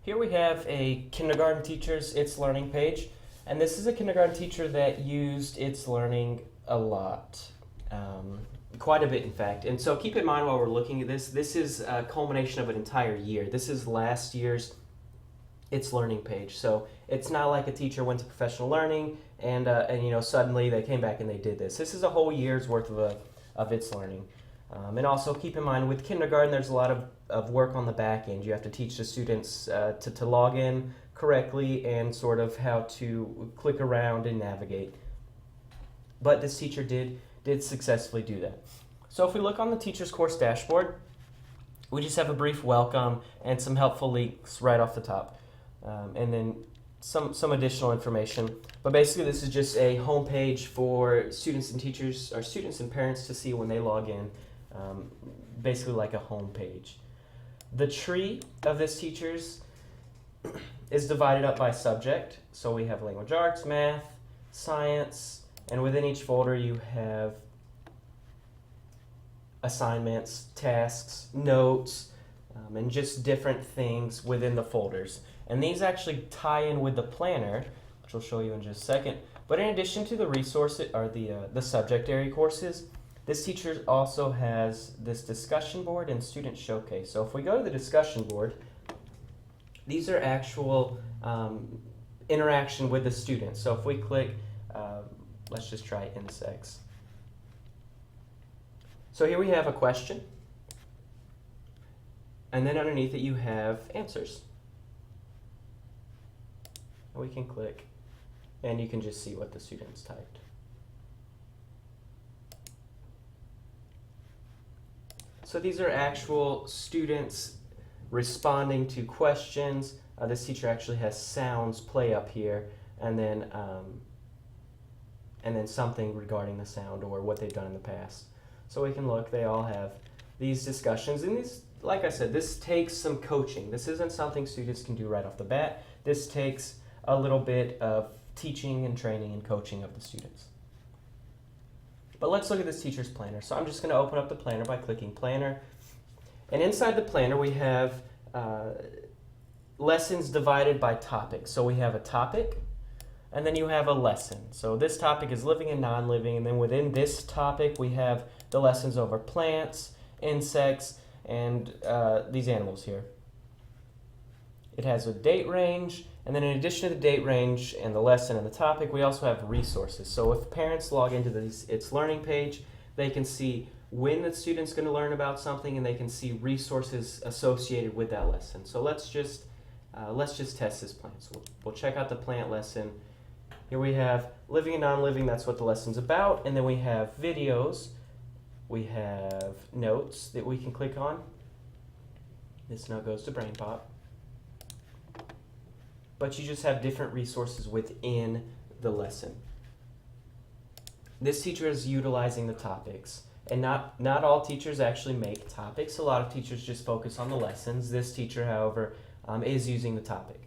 Here we have a kindergarten teacher's It's Learning page, and this is a kindergarten teacher that used It's Learning a lot, quite a bit in fact. And so keep in mind while we're looking at this is a culmination of an entire year. This is last year's It's Learning page. So it's not like a teacher went to professional learning and suddenly they came back and they did this. This is a whole year's worth of It's Learning. And also keep in mind with kindergarten there's a lot of work on the back end. You have to teach the students to log in correctly and sort of how to click around and navigate. But this teacher did successfully do that. So if we look on the teacher's course dashboard, we just have a brief welcome and some helpful links right off the top. And then some additional information. But basically this is just a home page for students and teachers, or students and parents to see when they log in. Basically like a home page. The tree of this teacher's is divided up by subject. So we have language arts, math, science, and within each folder you have assignments, tasks, notes, and just different things within the folders. And these actually tie in with the planner, which I'll show you in just a second. But in addition to the resources or the subject area courses, this teacher also has this discussion board and student showcase. So if we go to the discussion board, these are actual interaction with the students. So if we click, let's just try insects. So here we have a question, and then underneath it you have answers. We can click, and you can just see what the students typed. So these are actual students responding to questions. This teacher actually has sounds play up here, and then something regarding the sound or what they've done in the past. So we can look, they all have these discussions, and these, like I said, this takes some coaching. This isn't something students can do right off the bat. This takes a little bit of teaching and training and coaching of the students. But let's look at this teacher's planner. So I'm just going to open up the planner by clicking planner. And inside the planner we have lessons divided by topic. So we have a topic, and then you have a lesson. So this topic is living and non-living, and then within this topic we have the lessons over plants, insects, and these animals here. It has a date range, and then in addition to the date range and the lesson and the topic, we also have resources. So if parents log into this It's Learning page, they can see when the student's going to learn about something, and they can see resources associated with that lesson. So let's just test this plant. So we'll check out the plant lesson. Here we have living and non-living, that's what the lesson's about, and then we have videos, we have notes that we can click on. This now goes to Brain Pop. But you just have different resources within the lesson. This teacher is utilizing the topics, and not all teachers actually make topics. A lot of teachers just focus on the lessons. This teacher, however, is using the topic.